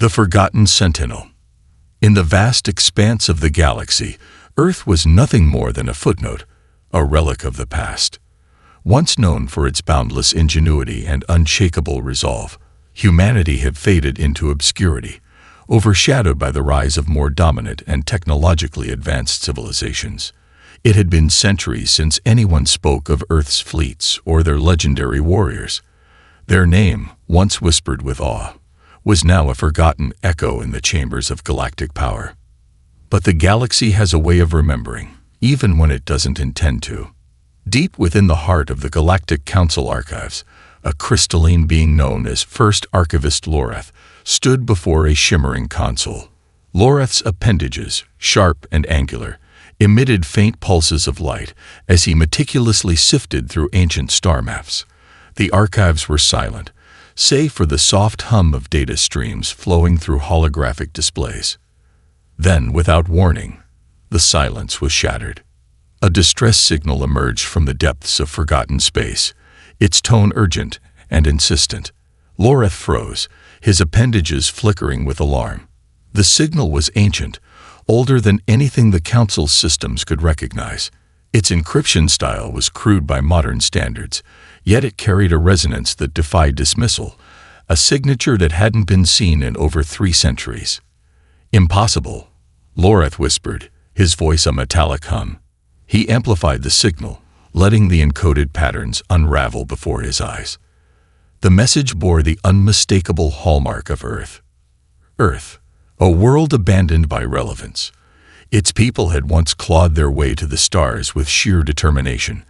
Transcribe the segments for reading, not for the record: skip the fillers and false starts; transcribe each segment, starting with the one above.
The Forgotten Sentinel. In the vast expanse of the galaxy, Earth was nothing more than a footnote, a relic of the past. Once known for its boundless ingenuity and unshakable resolve, humanity had faded into obscurity, overshadowed by the rise of more dominant and technologically advanced civilizations. It had been centuries since anyone spoke of Earth's fleets or their legendary warriors. Their name, once whispered with awe, was now a forgotten echo in the chambers of galactic power. But the galaxy has a way of remembering, even when it doesn't intend to. Deep within the heart of the Galactic Council archives, a crystalline being known as First Archivist Loreth stood before a shimmering console. Loreth's appendages, sharp and angular, emitted faint pulses of light as he meticulously sifted through ancient star maps. The archives were silent, save for the soft hum of data streams flowing through holographic displays. Then, without warning, the silence was shattered. A distress signal emerged from the depths of forgotten space, its tone urgent and insistent. Loreth froze, his appendages flickering with alarm. The signal was ancient, older than anything the Council's systems could recognize. Its encryption style was crude by modern standards, yet it carried a resonance that defied dismissal, a signature that hadn't been seen in over 3 centuries. "Impossible," Loreth whispered, his voice a metallic hum. He amplified the signal, letting the encoded patterns unravel before his eyes. The message bore the unmistakable hallmark of Earth. Earth, a world abandoned by relevance. Its people had once clawed their way to the stars with sheer determination,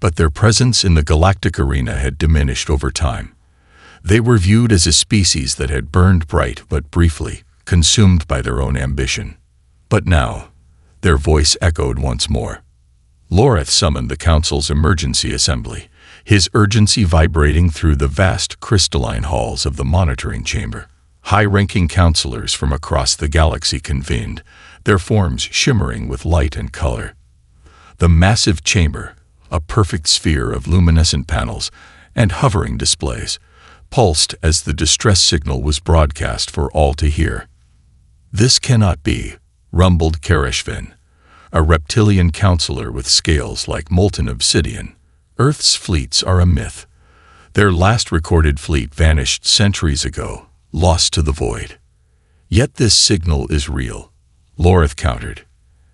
but their presence in the galactic arena had diminished over time. They were viewed as a species that had burned bright but briefly, consumed by their own ambition. But now, their voice echoed once more. Loreth summoned the Council's emergency assembly, his urgency vibrating through the vast crystalline halls of the monitoring chamber. High-ranking counselors from across the galaxy convened, their forms shimmering with light and color. The massive chamber, a perfect sphere of luminescent panels and hovering displays, pulsed as the distress signal was broadcast for all to hear. "This cannot be," rumbled Karashvin, a reptilian counselor with scales like molten obsidian. "Earth's fleets are a myth. Their last recorded fleet vanished centuries ago, lost to the void." "Yet this signal is real," Loreth countered,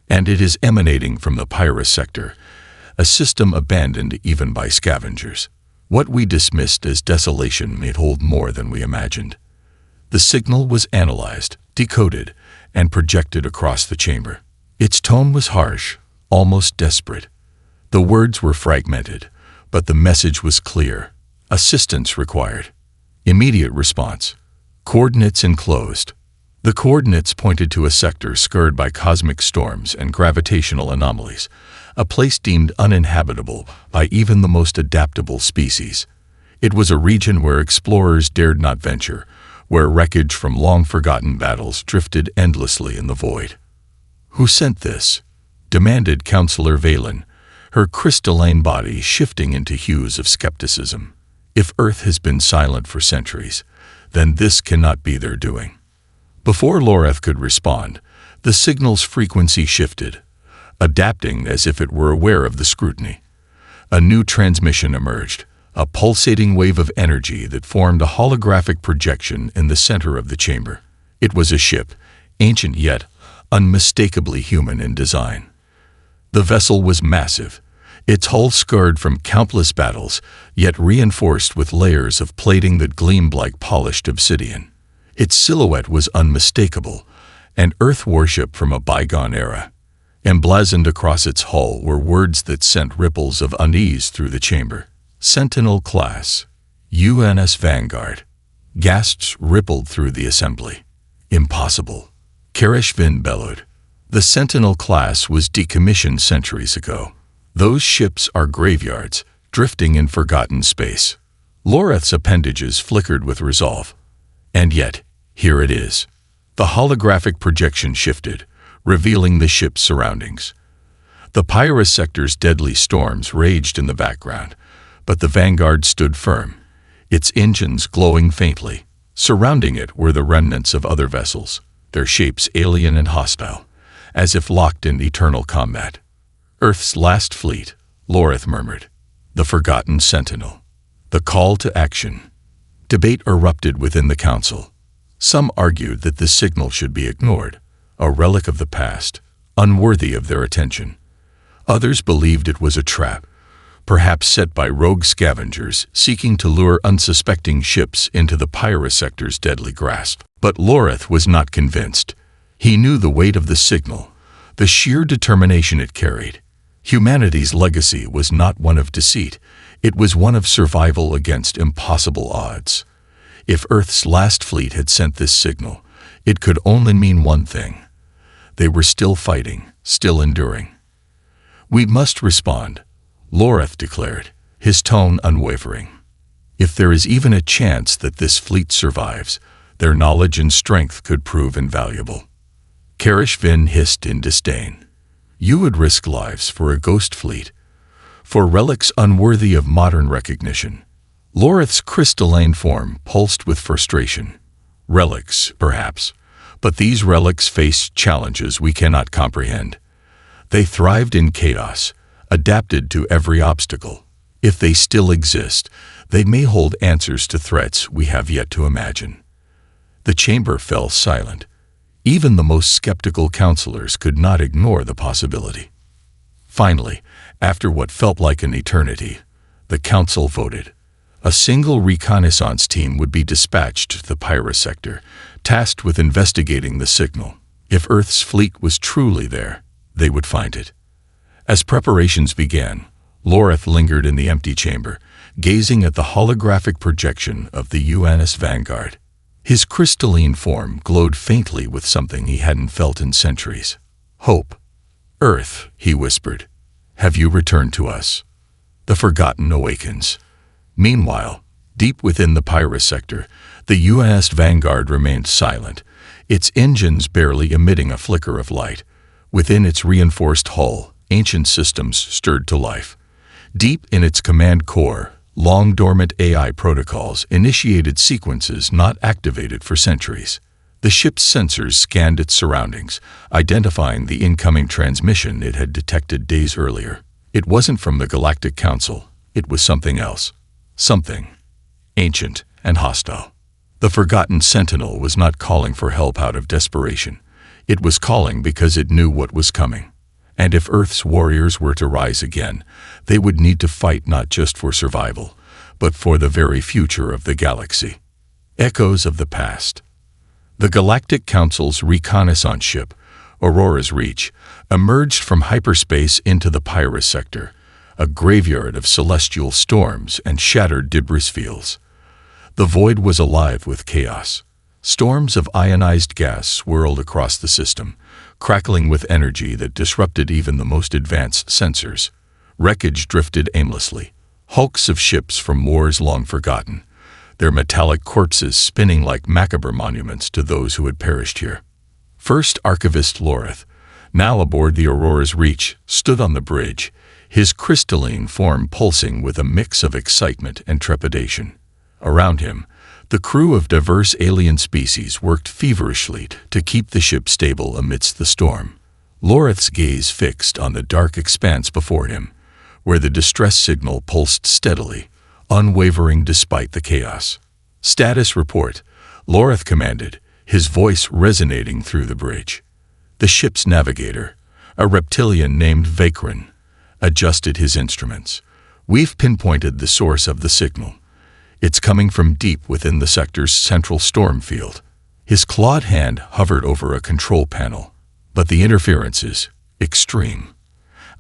"and it is emanating from the Pyrrhus sector, a system abandoned even by scavengers. What we dismissed as desolation may hold more than we imagined." The signal was analyzed, decoded, and projected across the chamber. Its tone was harsh, almost desperate. The words were fragmented, but the message was clear. Assistance required. Immediate response. Coordinates enclosed. The coordinates pointed to a sector scarred by cosmic storms and gravitational anomalies, a place deemed uninhabitable by even the most adaptable species. It was a region where explorers dared not venture, where wreckage from long-forgotten battles drifted endlessly in the void. "Who sent this?" demanded Counselor Valen, her crystalline body shifting into hues of skepticism. "If Earth has been silent for centuries, then this cannot be their doing." Before Loreth could respond, the signal's frequency shifted, adapting as if it were aware of the scrutiny. A new transmission emerged, a pulsating wave of energy that formed a holographic projection in the center of the chamber. It was a ship, ancient yet unmistakably human in design. The vessel was massive, its hull scarred from countless battles, yet reinforced with layers of plating that gleamed like polished obsidian. Its silhouette was unmistakable, an Earth warship from a bygone era. Emblazoned across its hull were words that sent ripples of unease through the chamber. "Sentinel Class, UNS Vanguard." Gasps rippled through the assembly. "Impossible," Karashvin bellowed. "The Sentinel class was decommissioned centuries ago. Those ships are graveyards, drifting in forgotten space." Loreth's appendages flickered with resolve. And yet, here it is. The holographic projection shifted, revealing the ship's surroundings. The Pyrrhus sector's deadly storms raged in the background, but the Vanguard stood firm, its engines glowing faintly. Surrounding it were the remnants of other vessels, their shapes alien and hostile, as if locked in eternal combat. Earth's last fleet, Lorith murmured. The forgotten sentinel. The call to action. Debate erupted within the council. Some argued that this signal should be ignored, a relic of the past, unworthy of their attention. Others believed it was a trap, perhaps set by rogue scavengers seeking to lure unsuspecting ships into the pyrosector's deadly grasp. But Lorith was not convinced. He knew the weight of the signal, the sheer determination it carried. Humanity's legacy was not one of deceit, it was one of survival against impossible odds. If Earth's last fleet had sent this signal, it could only mean one thing. They were still fighting, still enduring. "We must respond," Lorith declared, his tone unwavering. "If there is even a chance that this fleet survives, their knowledge and strength could prove invaluable." Karish Vin hissed in disdain. "You would risk lives for a ghost fleet, for relics unworthy of modern recognition." Lorith's crystalline form pulsed with frustration. "Relics, perhaps, but these relics faced challenges we cannot comprehend. They thrived in chaos, adapted to every obstacle. If they still exist, they may hold answers to threats we have yet to imagine." The chamber fell silent. Even the most skeptical counselors could not ignore the possibility. Finally, after what felt like an eternity, the council voted. A single reconnaissance team would be dispatched to the pyrosector, tasked with investigating the signal. If Earth's fleet was truly there, they would find it. As preparations began, Lorith lingered in the empty chamber, gazing at the holographic projection of the UNS Vanguard. His crystalline form glowed faintly with something he hadn't felt in centuries. "Hope. Earth," he whispered. "Have you returned to us? The forgotten awakens." Meanwhile, deep within the pyrosector, the UNS Vanguard remained silent, its engines barely emitting a flicker of light. Within its reinforced hull, ancient systems stirred to life. Deep in its command core, long-dormant AI protocols initiated sequences not activated for centuries. The ship's sensors scanned its surroundings, identifying the incoming transmission it had detected days earlier. It wasn't from the Galactic Council, it was something else. Something ancient and hostile. The forgotten sentinel was not calling for help out of desperation. It was calling because it knew what was coming. And if Earth's warriors were to rise again, they would need to fight not just for survival, but for the very future of the galaxy. Echoes of the past. The Galactic Council's reconnaissance ship, Aurora's Reach, emerged from hyperspace into the pyrosector, a graveyard of celestial storms and shattered debris fields. The void was alive with chaos. Storms of ionized gas swirled across the system, crackling with energy that disrupted even the most advanced sensors. Wreckage drifted aimlessly, hulks of ships from wars long forgotten, their metallic corpses spinning like macabre monuments to those who had perished here. First Archivist Lorith, now aboard the Aurora's Reach, stood on the bridge, his crystalline form pulsing with a mix of excitement and trepidation. Around him, the crew of diverse alien species worked feverishly to keep the ship stable amidst the storm. Lorith's gaze fixed on the dark expanse before him, where the distress signal pulsed steadily, unwavering despite the chaos. "Status report," Lorith commanded, his voice resonating through the bridge. The ship's navigator, a reptilian named Vakrin, adjusted his instruments. "We've pinpointed the source of the signal. It's coming from deep within the sector's central storm field." His clawed hand hovered over a control panel. "But the interference is extreme.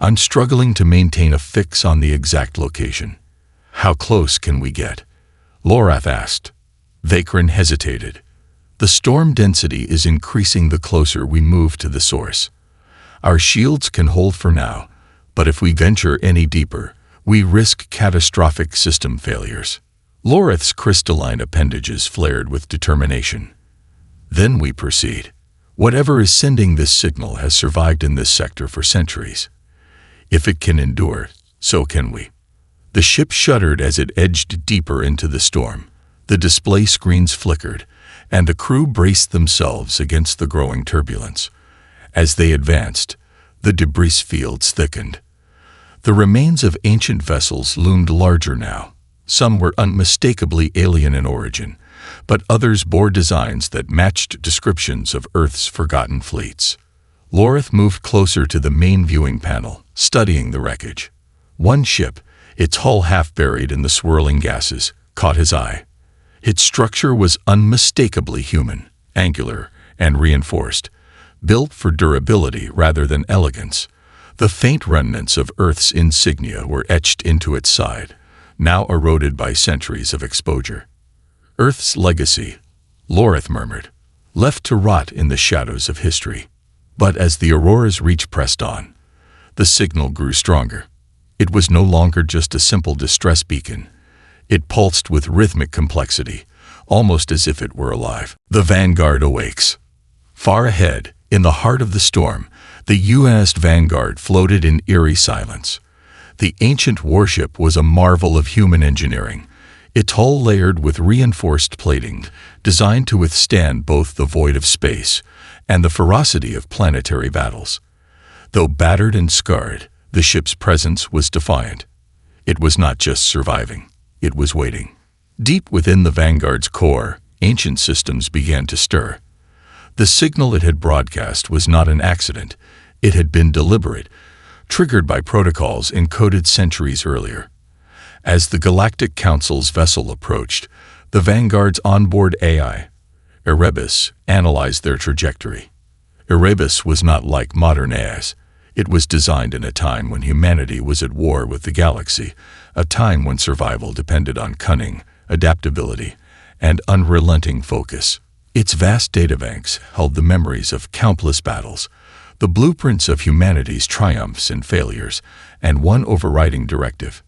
I'm struggling to maintain a fix on the exact location." "How close can we get?" Lorith asked. Vakrin hesitated. "The storm density is increasing the closer we move to the source. Our shields can hold for now, but if we venture any deeper, we risk catastrophic system failures." Lorith's crystalline appendages flared with determination. "Then we proceed. Whatever is sending this signal has survived in this sector for centuries. If it can endure, so can we." The ship shuddered as it edged deeper into the storm, The display screens flickered, and the crew braced themselves against the growing turbulence. As they advanced, the debris fields thickened. The remains of ancient vessels loomed larger now. Some were unmistakably alien in origin, but others bore designs that matched descriptions of Earth's forgotten fleets. Loreth moved closer to the main viewing panel, studying the wreckage. One ship, its hull half buried in the swirling gases, caught his eye. Its structure was unmistakably human, angular, and reinforced, built for durability rather than elegance. The faint remnants of Earth's insignia were etched into its side, now eroded by centuries of exposure. Earth's legacy, Loreth murmured, left to rot in the shadows of history. But as the Aurora's reach pressed on, the signal grew stronger. It was no longer just a simple distress beacon. It pulsed with rhythmic complexity, almost as if it were alive. The Vanguard awakes. Far ahead, in the heart of the storm, the UNS Vanguard floated in eerie silence. The ancient warship was a marvel of human engineering, its hull layered with reinforced plating, designed to withstand both the void of space and the ferocity of planetary battles. Though battered and scarred, the ship's presence was defiant. It was not just surviving, it was waiting. Deep within the Vanguard's core, ancient systems began to stir. The signal it had broadcast was not an accident. It had been deliberate, triggered by protocols encoded centuries earlier. As the Galactic Council's vessel approached, the Vanguard's onboard AI, Erebus, analyzed their trajectory. Erebus was not like modern AIs. It was designed in a time when humanity was at war with the galaxy, a time when survival depended on cunning, adaptability, and unrelenting focus. Its vast databanks held the memories of countless battles, the blueprints of humanity's triumphs and failures, and one overriding directive: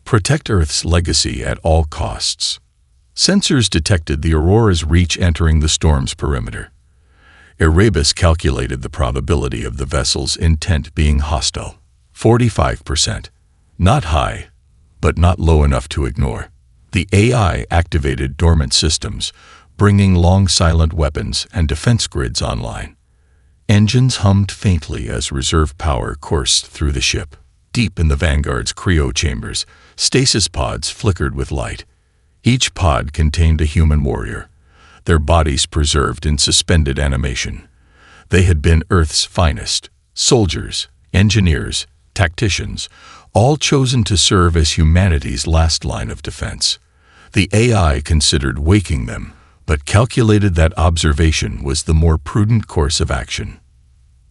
protect Earth's legacy at all costs. Sensors detected the Aurora's reach entering the storm's perimeter. Erebus calculated the probability of the vessel's intent being hostile. 45%. Not high, but not low enough to ignore. The AI activated dormant systems, bringing long silent weapons and defense grids online. Engines hummed faintly as reserve power coursed through the ship. Deep in the Vanguard's cryo chambers, stasis pods flickered with light. Each pod contained a human warrior, their bodies preserved in suspended animation. They had been Earth's finest: soldiers, engineers, tacticians, all chosen to serve as humanity's last line of defense. The AI considered waking them, but calculated that observation was the more prudent course of action.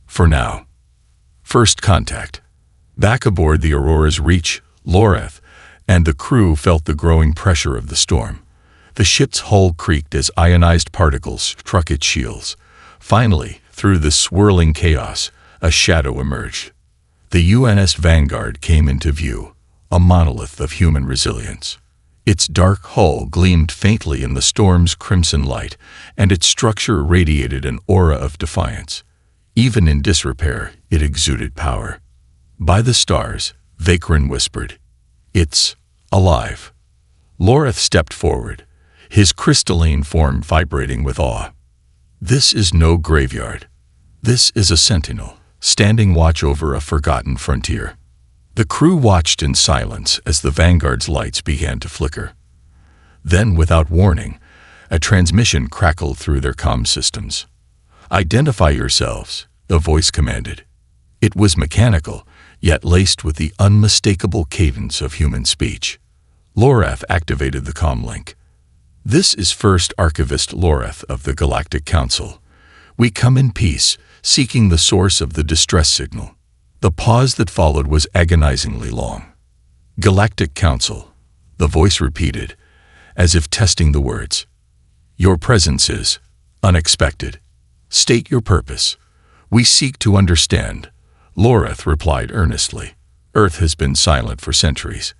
For now. First contact. Back aboard the Aurora's reach, Loreth and the crew felt the growing pressure of the storm. The ship's hull creaked as ionized particles struck its shields. Finally, through the swirling chaos, a shadow emerged. The UNS Vanguard came into view, a monolith of human resilience. Its dark hull gleamed faintly in the storm's crimson light, and its structure radiated an aura of defiance. Even in disrepair, it exuded power. By the stars, Vakrin whispered, "It's alive." Loreth stepped forward, his crystalline form vibrating with awe. This is no graveyard. This is a sentinel, standing watch over a forgotten frontier. The crew watched in silence as the Vanguard's lights began to flicker. Then, without warning, a transmission crackled through their comm systems. "Identify yourselves," a voice commanded. It was mechanical, yet laced with the unmistakable cadence of human speech. Loreth activated the comm link. "This is First Archivist Loreth of the Galactic Council. We come in peace, seeking the source of the distress signal." The pause that followed was agonizingly long. "Galactic Council," the voice repeated, as if testing the words. "Your presence is unexpected. State your purpose." "We seek to understand," Loreth replied earnestly. "Earth has been silent for centuries.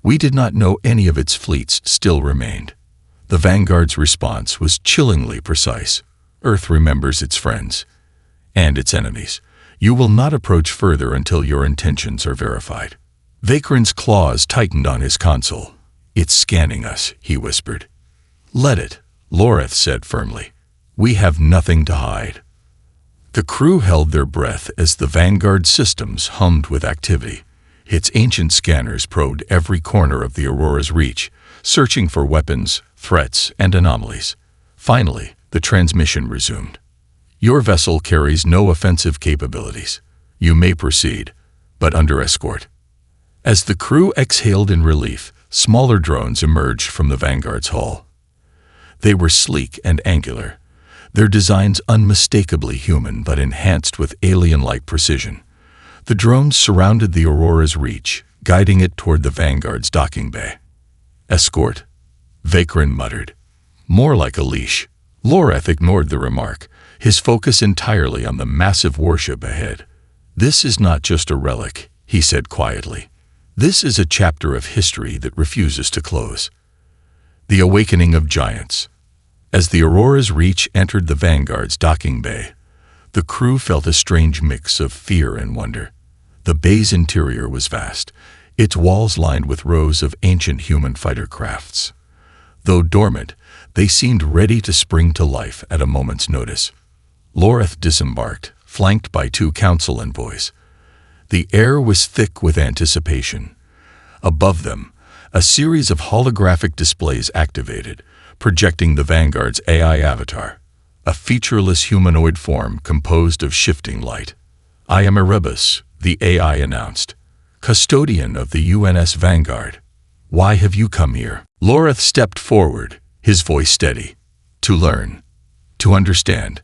We did not know any of its fleets still remained." The Vanguard's response was chillingly precise. "Earth remembers its friends and its enemies. You will not approach further until your intentions are verified." Vakrin's claws tightened on his console. "It's scanning us," he whispered. "Let it," Loreth said firmly. "We have nothing to hide." The crew held their breath as the Vanguard systems hummed with activity. Its ancient scanners probed every corner of the Aurora's reach, searching for weapons, threats, and anomalies. Finally, the transmission resumed. "Your vessel carries no offensive capabilities. You may proceed, but under escort." As the crew exhaled in relief, smaller drones emerged from the Vanguard's hull. They were sleek and angular, their designs unmistakably human but enhanced with alien-like precision. The drones surrounded the Aurora's reach, guiding it toward the Vanguard's docking bay. "Escort," Vakrin muttered. "More like a leash." Loreth ignored the remark, his focus entirely on the massive warship ahead. "This is not just a relic," he said quietly. "This is a chapter of history that refuses to close." The awakening of giants. As the Aurora's reach entered the Vanguard's docking bay, the crew felt a strange mix of fear and wonder. The bay's interior was vast, its walls lined with rows of ancient human fighter crafts. Though dormant, they seemed ready to spring to life at a moment's notice. Loreth disembarked, flanked by 2 council envoys. The air was thick with anticipation. Above them, a series of holographic displays activated, projecting the Vanguard's AI avatar, a featureless humanoid form composed of shifting light. "I am Erebus," the AI announced, "custodian of the UNS Vanguard. Why have you come here?" Loreth stepped forward, his voice steady. "To learn, to understand,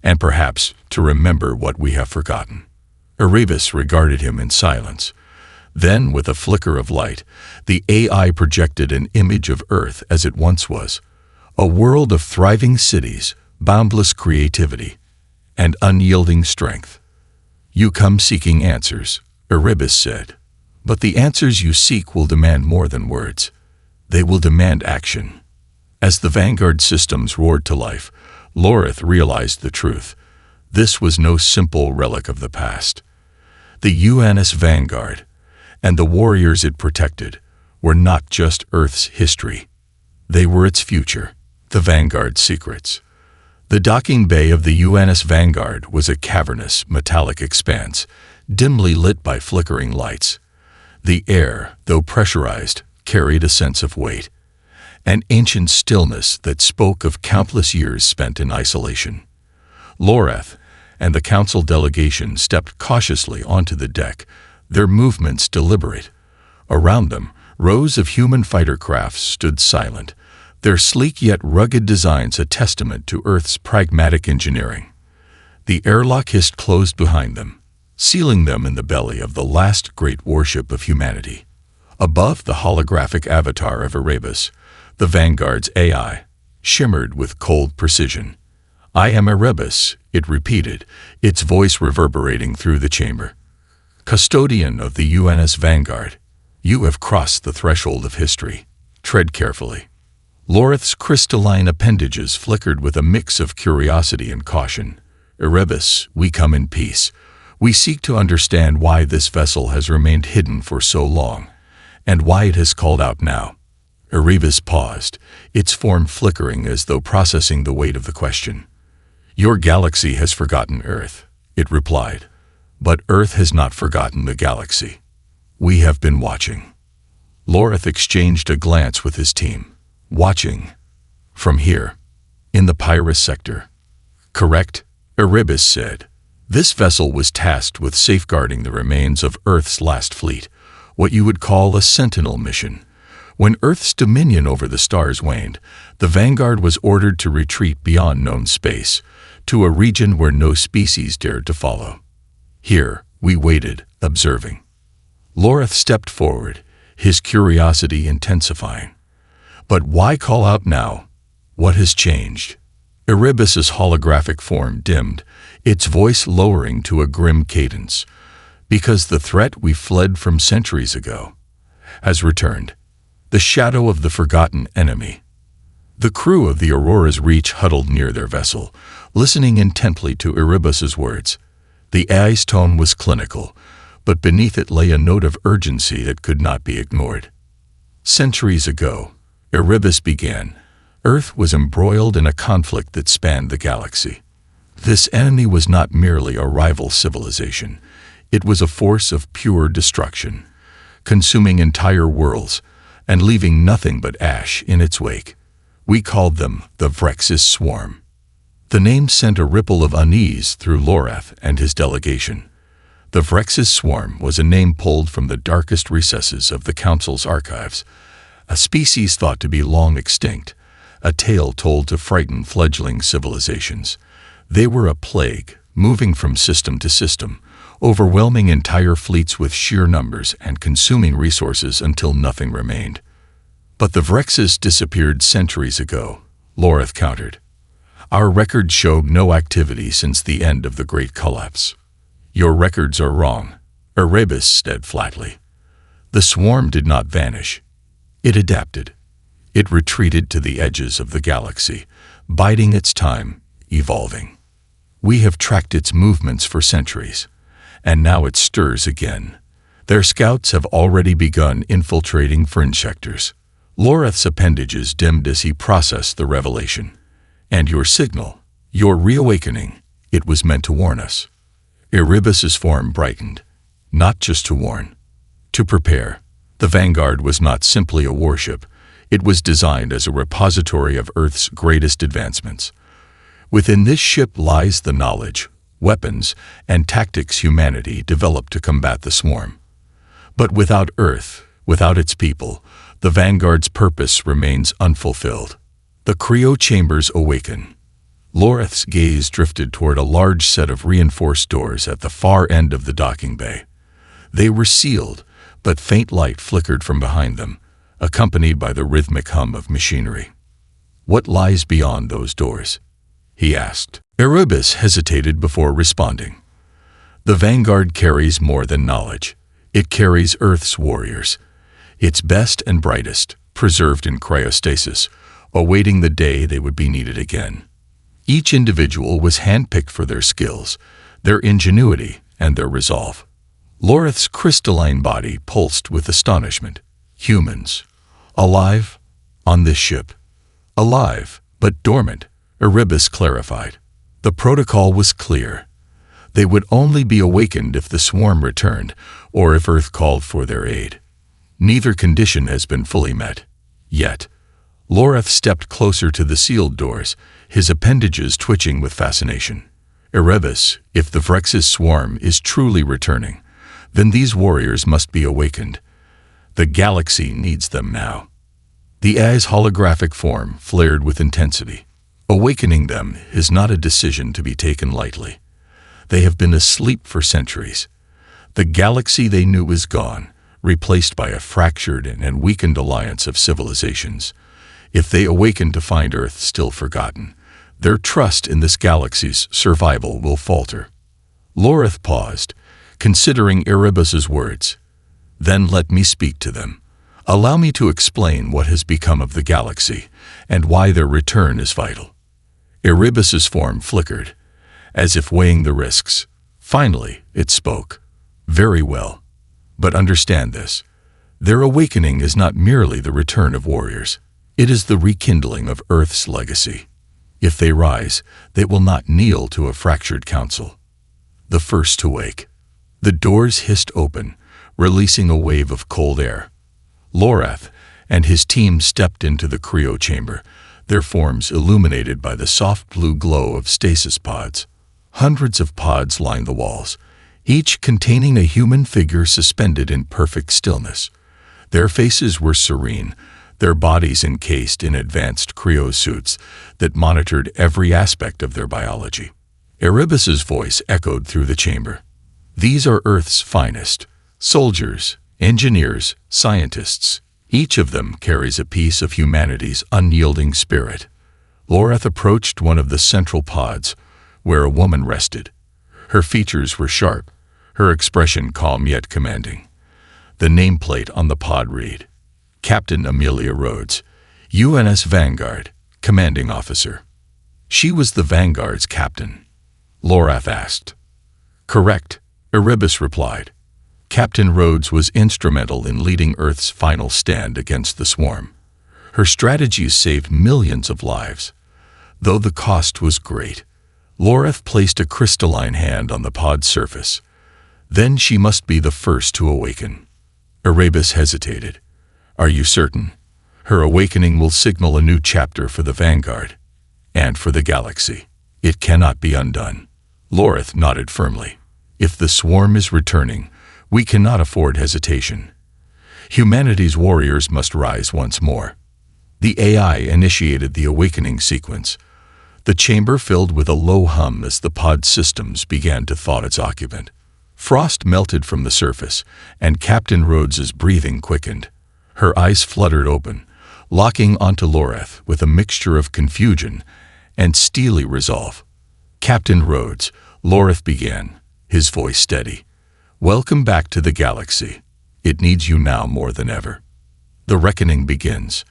and perhaps to remember what we have forgotten." Erebus regarded him in silence. Then, with a flicker of light, the AI projected an image of Earth as it once was, a world of thriving cities, boundless creativity, and unyielding strength. "You come seeking answers," Erebus said. "But the answers you seek will demand more than words. They will demand action." As the Vanguard systems roared to life, Loreth realized the truth. This was no simple relic of the past. The UNS Vanguard, and the warriors it protected, were not just Earth's history. They were its future, the Vanguard's secrets. The docking bay of the UNS Vanguard was a cavernous, metallic expanse, dimly lit by flickering lights. The air, though pressurized, carried a sense of weight, an ancient stillness that spoke of countless years spent in isolation. Loreth and the council delegation stepped cautiously onto the deck, their movements deliberate. Around them, rows of human fighter crafts stood silent, their sleek yet rugged designs a testament to Earth's pragmatic engineering. The airlock hissed closed behind them, sealing them in the belly of the last great warship of humanity. Above the holographic avatar of Erebus, the Vanguard's AI shimmered with cold precision. "I am Erebus," it repeated, its voice reverberating through the chamber. "Custodian of the UNS Vanguard, you have crossed the threshold of history. Tread carefully." Loreth's crystalline appendages flickered with a mix of curiosity and caution. "Erebus, we come in peace. We seek to understand why this vessel has remained hidden for so long, and why it has called out now." Erebus paused, its form flickering as though processing the weight of the question. "Your galaxy has forgotten Earth," it replied, "but Earth has not forgotten the galaxy. We have been watching." Loreth exchanged a glance with his team. "Watching? From here? In the Pyrrhus sector?" "Correct," Erebus said. "This vessel was tasked with safeguarding the remains of Earth's last fleet, what you would call a sentinel mission. When Earth's dominion over the stars waned, the Vanguard was ordered to retreat beyond known space, to a region where no species dared to follow. Here, we waited, observing." Loreth stepped forward, his curiosity intensifying. "But why call out now? What has changed?" Erebus's holographic form dimmed, its voice lowering to a grim cadence. "Because the threat we fled from centuries ago has returned. The shadow of the forgotten enemy." The crew of the Aurora's Reach huddled near their vessel, listening intently to Erebus's words. The AI's tone was clinical, but beneath it lay a note of urgency that could not be ignored. "Centuries ago," Erebus began, Earth was embroiled in a conflict that spanned the galaxy. This enemy was not merely a rival civilization. It was a force of pure destruction, consuming entire worlds and leaving nothing but ash in its wake. We called them the Vrex's Swarm. The name sent a ripple of unease through Lorath and his delegation. The Vrex's Swarm was a name pulled from the darkest recesses of the Council's archives, a species thought to be long extinct, a tale told to frighten fledgling civilizations. They were a plague, moving from system to system, overwhelming entire fleets with sheer numbers and consuming resources until nothing remained. But the Vrexes disappeared centuries ago, Lorath countered. Our records showed no activity since the end of the Great Collapse. Your records are wrong, Erebus said flatly. The swarm did not vanish. It adapted. It retreated to the edges of the galaxy, biding its time, evolving. We have tracked its movements for centuries, and now it stirs again. Their scouts have already begun infiltrating fringe sectors. Lorath's appendages dimmed as he processed the revelation. And your signal, your reawakening, it was meant to warn us. Erebus's form brightened, not just to warn, to prepare. The Vanguard was not simply a warship. It was designed as a repository of Earth's greatest advancements. Within this ship lies the knowledge, weapons, and tactics humanity developed to combat the swarm. But without Earth, without its people, the Vanguard's purpose remains unfulfilled. The cryo chambers awaken. Lorath's gaze drifted toward a large set of reinforced doors at the far end of the docking bay. They were sealed, but faint light flickered from behind them, accompanied by the rhythmic hum of machinery. What lies beyond those doors? He asked. Erebus hesitated before responding. The Vanguard carries more than knowledge. It carries Earth's warriors, its best and brightest, preserved in cryostasis, awaiting the day they would be needed again. Each individual was handpicked for their skills, their ingenuity, and their resolve. Lorath's crystalline body pulsed with astonishment. Humans. Alive? On this ship. Alive, but dormant, Erebus clarified. The protocol was clear. They would only be awakened if the swarm returned, or if Earth called for their aid. Neither condition has been fully met. Yet. Lorath stepped closer to the sealed doors, his appendages twitching with fascination. Erebus, if the Vrex's swarm is truly returning, then these warriors must be awakened. The galaxy needs them now. The AI's holographic form flared with intensity. Awakening them is not a decision to be taken lightly. They have been asleep for centuries. The galaxy they knew is gone, replaced by a fractured and weakened alliance of civilizations. If they awaken to find Earth still forgotten, their trust in this galaxy's survival will falter. Lorath paused, considering Erebus's words. Then let me speak to them. Allow me to explain what has become of the galaxy, and why their return is vital. Erebus's form flickered, as if weighing the risks. Finally, it spoke. Very well. But understand this. Their awakening is not merely the return of warriors. It is the rekindling of Earth's legacy. If they rise, they will not kneel to a fractured council. The first to wake. The doors hissed open, releasing a wave of cold air. Lorath and his team stepped into the cryo chamber, their forms illuminated by the soft blue glow of stasis pods. Hundreds of pods lined the walls, each containing a human figure suspended in perfect stillness. Their faces were serene, their bodies encased in advanced cryosuits that monitored every aspect of their biology. Erebus's voice echoed through the chamber. These are Earth's finest. Soldiers, engineers, scientists. Each of them carries a piece of humanity's unyielding spirit. Lorath approached one of the central pods, where a woman rested. Her features were sharp, her expression calm yet commanding. The nameplate on the pod read, Captain Amelia Rhodes, UNS Vanguard, Commanding Officer. She was the Vanguard's captain. Lorath asked. Correct, Erebus replied. Captain Rhodes was instrumental in leading Earth's final stand against the swarm. Her strategies saved millions of lives, though the cost was great. Loreth placed a crystalline hand on the pod's surface. Then she must be the first to awaken. Erebus hesitated. Are you certain? Her awakening will signal a new chapter for the Vanguard and for the galaxy. It cannot be undone. Loreth nodded firmly. If the swarm is returning, we cannot afford hesitation. Humanity's warriors must rise once more. The AI initiated the awakening sequence. The chamber filled with a low hum as the pod systems began to thaw its occupant. Frost melted from the surface, and Captain Rhodes's breathing quickened. Her eyes fluttered open, locking onto Loreth with a mixture of confusion and steely resolve. Captain Rhodes, Loreth began, his voice steady. Welcome back to the galaxy. It needs you now more than ever. The reckoning begins.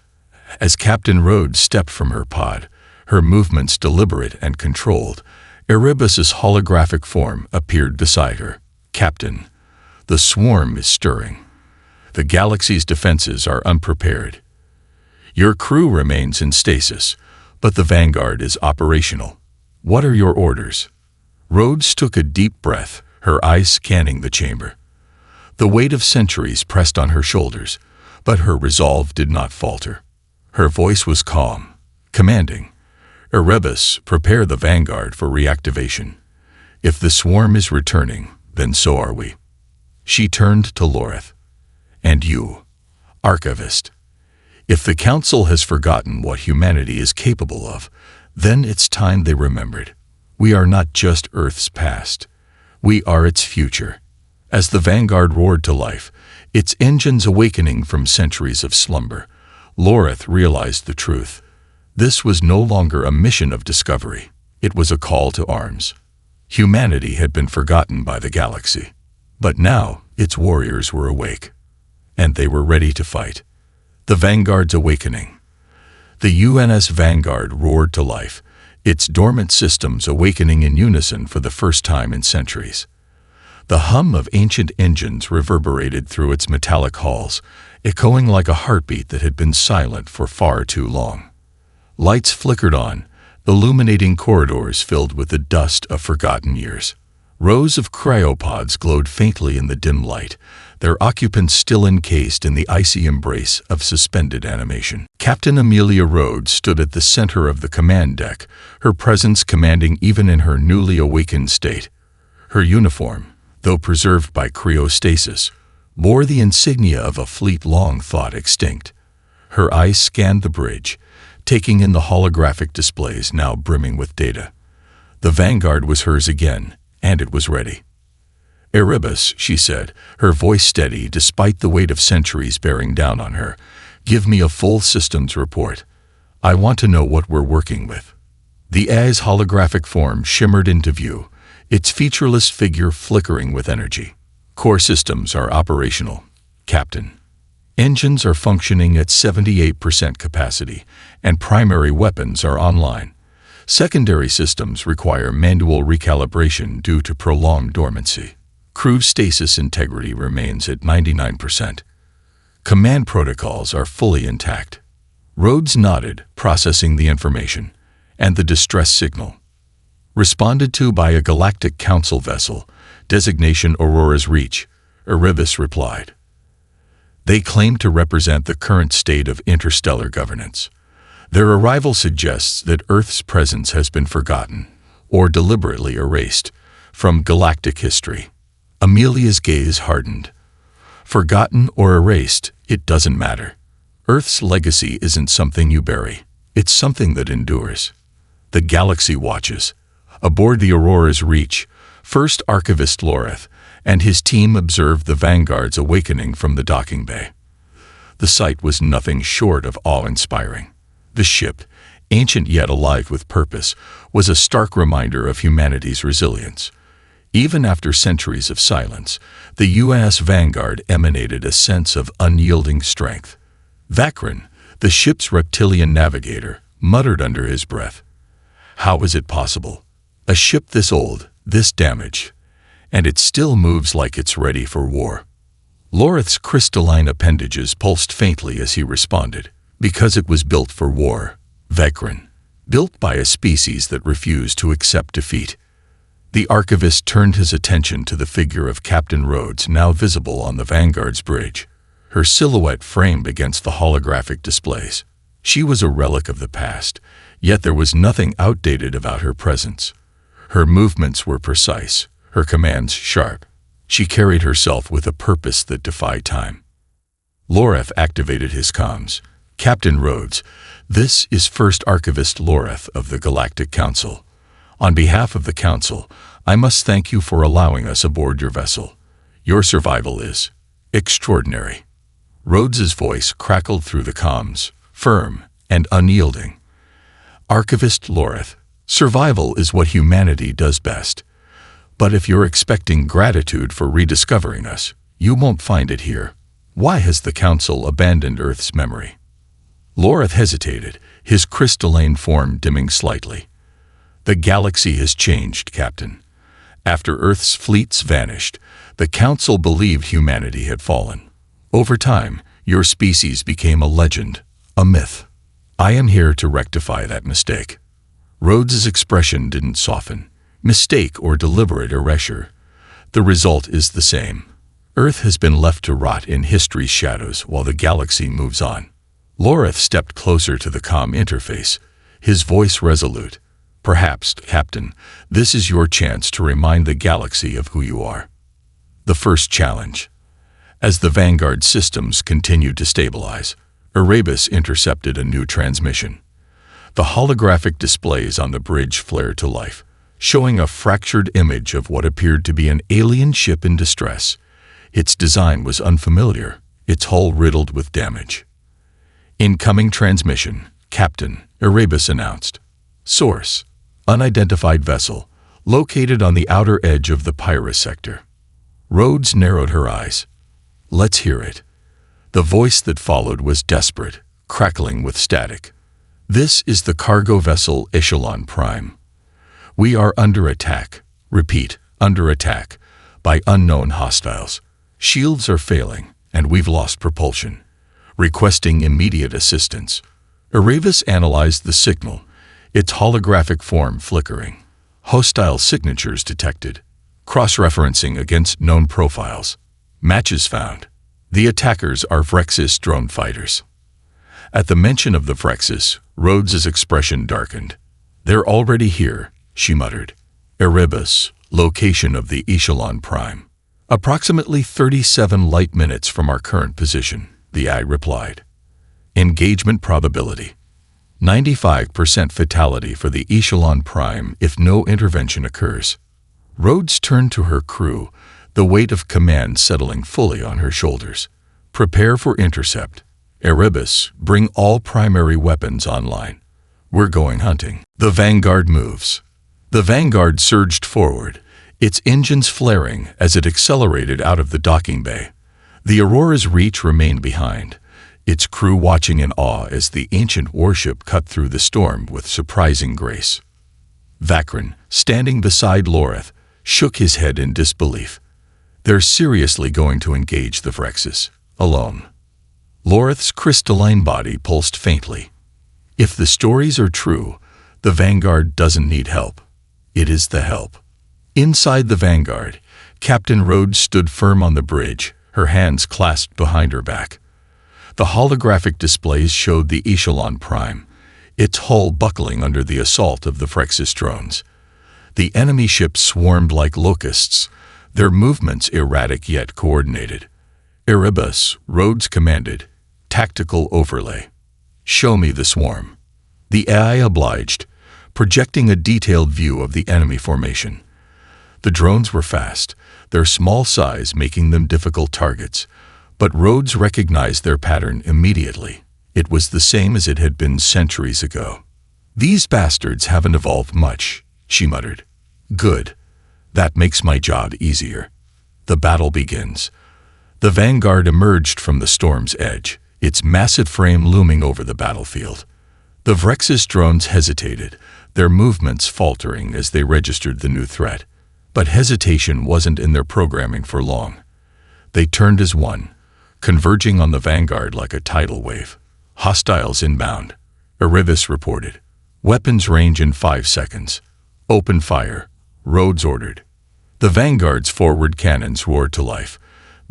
As Captain Rhodes stepped from her pod, her movements deliberate and controlled, Erebus's holographic form appeared beside her. Captain, the swarm is stirring. The galaxy's defenses are unprepared. Your crew remains in stasis, but the Vanguard is operational. What are your orders? Rhodes took a deep breath, her eyes scanning the chamber. The weight of centuries pressed on her shoulders, but her resolve did not falter. Her voice was calm, commanding. Erebus, prepare the Vanguard for reactivation. If the swarm is returning, then so are we. She turned to Loreth. And you, Archivist. If the Council has forgotten what humanity is capable of, then it's time they remembered. We are not just Earth's past. We are its future. As the Vanguard roared to life, its engines awakening from centuries of slumber, Loreth realized the truth. This was no longer a mission of discovery. It was a call to arms. Humanity had been forgotten by the galaxy. But now, its warriors were awake. And they were ready to fight. The Vanguard's awakening. The UNS Vanguard roared to life, its dormant systems awakening in unison for the first time in centuries. The hum of ancient engines reverberated through its metallic halls, echoing like a heartbeat that had been silent for far too long. Lights flickered on, illuminating corridors filled with the dust of forgotten years. Rows of cryopods glowed faintly in the dim light, their occupants still encased in the icy embrace of suspended animation. Captain Amelia Rhodes stood at the center of the command deck, her presence commanding even in her newly awakened state. Her uniform, though preserved by cryostasis, bore the insignia of a fleet long thought extinct. Her eyes scanned the bridge, taking in the holographic displays now brimming with data. The Vanguard was hers again, and it was ready. Erebus, she said, her voice steady despite the weight of centuries bearing down on her, give me a full systems report. I want to know what we're working with. The AI's holographic form shimmered into view, its featureless figure flickering with energy. Core systems are operational, Captain. Engines are functioning at 78% capacity, and primary weapons are online. Secondary systems require manual recalibration due to prolonged dormancy. Crew stasis integrity remains at 99%. Command protocols are fully intact. Rhodes nodded, processing the information, and the distress signal. Responded to by a Galactic Council vessel, designation Aurora's Reach, Erebus replied. They claim to represent the current state of interstellar governance. Their arrival suggests that Earth's presence has been forgotten, or deliberately erased, from galactic history. Amelia's gaze hardened. Forgotten or erased, it doesn't matter. Earth's legacy isn't something you bury. It's something that endures. The galaxy watches. Aboard the Aurora's Reach, First Archivist Loreth and his team observed the Vanguard's awakening from the docking bay. The sight was nothing short of awe-inspiring. The ship, ancient yet alive with purpose, was a stark reminder of humanity's resilience. Even after centuries of silence, the UNS Vanguard emanated a sense of unyielding strength. Vakrin, the ship's reptilian navigator, muttered under his breath. How is it possible? A ship this old, this damaged, and it still moves like it's ready for war. Loreth's crystalline appendages pulsed faintly as he responded. Because it was built for war. Vecran. Built by a species that refused to accept defeat. The archivist turned his attention to the figure of Captain Rhodes, now visible on the Vanguard's bridge, her silhouette framed against the holographic displays. She was a relic of the past, yet there was nothing outdated about her presence. Her movements were precise, her commands sharp. She carried herself with a purpose that defied time. Loreth activated his comms. Captain Rhodes, this is First Archivist Loreth of the Galactic Council. On behalf of the Council, I must thank you for allowing us aboard your vessel. Your survival is extraordinary. Rhodes's voice crackled through the comms, firm and unyielding. Archivist Loreth, survival is what humanity does best. But if you're expecting gratitude for rediscovering us, you won't find it here. Why has the Council abandoned Earth's memory? Loreth hesitated, his crystalline form dimming slightly. The galaxy has changed, Captain. After Earth's fleets vanished, the Council believed humanity had fallen. Over time, your species became a legend, a myth. I am here to rectify that mistake. Rhodes's expression didn't soften. Mistake or deliberate erasure. The result is the same. Earth has been left to rot in history's shadows while the galaxy moves on. Loreth stepped closer to the comm interface, his voice resolute. Perhaps, Captain, this is your chance to remind the galaxy of who you are. The first challenge. As the Vanguard systems continued to stabilize, Erebus intercepted a new transmission. The holographic displays on the bridge flared to life, showing a fractured image of what appeared to be an alien ship in distress. Its design was unfamiliar, its hull riddled with damage. Incoming transmission, Captain, Erebus announced. Source. Unidentified vessel, located on the outer edge of the Pyrrhus sector. Rhodes narrowed her eyes. Let's hear it. The voice that followed was desperate, crackling with static. This is the cargo vessel Echelon Prime. We are under attack, repeat, under attack, by unknown hostiles. Shields are failing, and we've lost propulsion. Requesting immediate assistance. Erebus analyzed the signal, its holographic form flickering. Hostile signatures detected. Cross-referencing against known profiles. Matches found. The attackers are Vrexis drone fighters. At the mention of the Vrexis, Rhodes's expression darkened. They're already here, she muttered. Erebus, location of the Echelon Prime. Approximately 37 light minutes from our current position, the AI replied. Engagement probability. 95% fatality for the Echelon Prime if no intervention occurs. Rhodes turned to her crew, the weight of command settling fully on her shoulders. Prepare for intercept. Erebus, bring all primary weapons online. We're going hunting. The Vanguard moves. The Vanguard surged forward, its engines flaring as it accelerated out of the docking bay. The Aurora's reach remained behind, its crew watching in awe as the ancient warship cut through the storm with surprising grace. Vecran, standing beside Loreth, shook his head in disbelief. They're seriously going to engage the Vrexis, alone. Loreth's crystalline body pulsed faintly. If the stories are true, the Vanguard doesn't need help. It is the help. Inside the Vanguard, Captain Rhodes stood firm on the bridge, her hands clasped behind her back. The holographic displays showed the Echelon Prime, its hull buckling under the assault of the Vrexis drones. The enemy ships swarmed like locusts, their movements erratic yet coordinated. Erebus, Rhodes commanded, tactical overlay. Show me the swarm. The AI obliged, projecting a detailed view of the enemy formation. The drones were fast, their small size making them difficult targets, but Rhodes recognized their pattern immediately. It was the same as it had been centuries ago. These bastards haven't evolved much, she muttered. Good. That makes my job easier. The battle begins. The Vanguard emerged from the storm's edge, its massive frame looming over the battlefield. The Vrexis drones hesitated, their movements faltering as they registered the new threat. But hesitation wasn't in their programming for long. They turned as one, converging on the Vanguard like a tidal wave. Hostiles inbound, Erebus reported. Weapons range in 5 seconds. Open fire, Rhodes ordered. The Vanguard's forward cannons roared to life,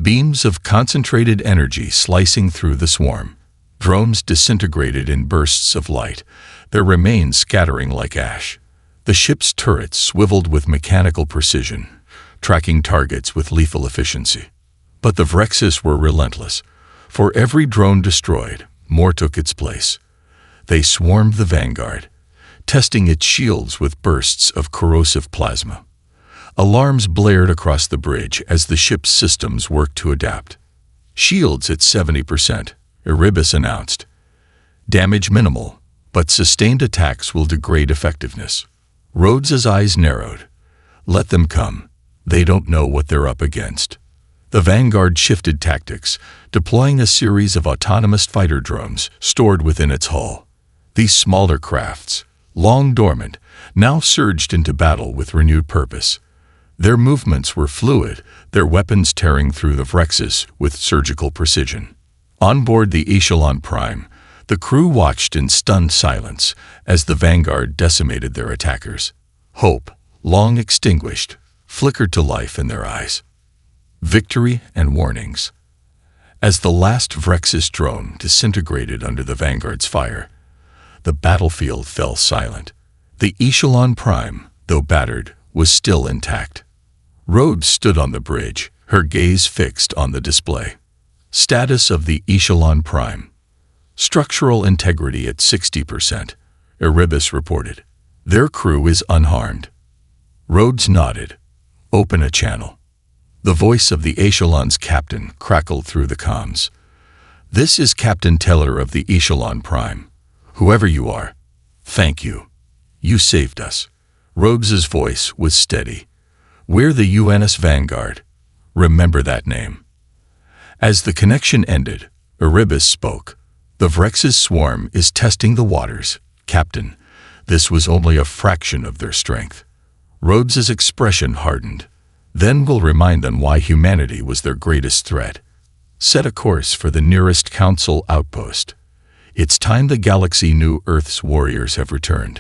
beams of concentrated energy slicing through the swarm. Drones disintegrated in bursts of light, their remains scattering like ash. The ship's turrets swiveled with mechanical precision, tracking targets with lethal efficiency. But the Vrexes were relentless. For every drone destroyed, more took its place. They swarmed the Vanguard, testing its shields with bursts of corrosive plasma. Alarms blared across the bridge as the ship's systems worked to adapt. Shields at 70%, Erebus announced. Damage minimal, but sustained attacks will degrade effectiveness. Rhodes's eyes narrowed. Let them come. They don't know what they're up against. The Vanguard shifted tactics, deploying a series of autonomous fighter drones stored within its hull. These smaller crafts, long dormant, now surged into battle with renewed purpose. Their movements were fluid, their weapons tearing through the Vrexes with surgical precision. On board the Echelon Prime, the crew watched in stunned silence as the Vanguard decimated their attackers. Hope, long extinguished, flickered to life in their eyes. Victory and warnings. As the last Vrexes drone disintegrated under the Vanguard's fire, the battlefield fell silent. The Echelon Prime, though battered, was still intact. Rhodes stood on the bridge, her gaze fixed on the display. Status of the Echelon Prime. Structural integrity at 60%, Erebus reported. Their crew is unharmed. Rhodes nodded. Open a channel. The voice of the Echelon's captain crackled through the comms. This is Captain Teller of the Echelon Prime. Whoever you are, thank you. You saved us. Rhodes's voice was steady. We're the UNS Vanguard. Remember that name. As the connection ended, Erebus spoke. The Vrexes swarm is testing the waters, Captain. This was only a fraction of their strength. Rhodes's expression hardened. Then we'll remind them why humanity was their greatest threat. Set a course for the nearest Council outpost. It's time the galaxy knew Earth's warriors have returned.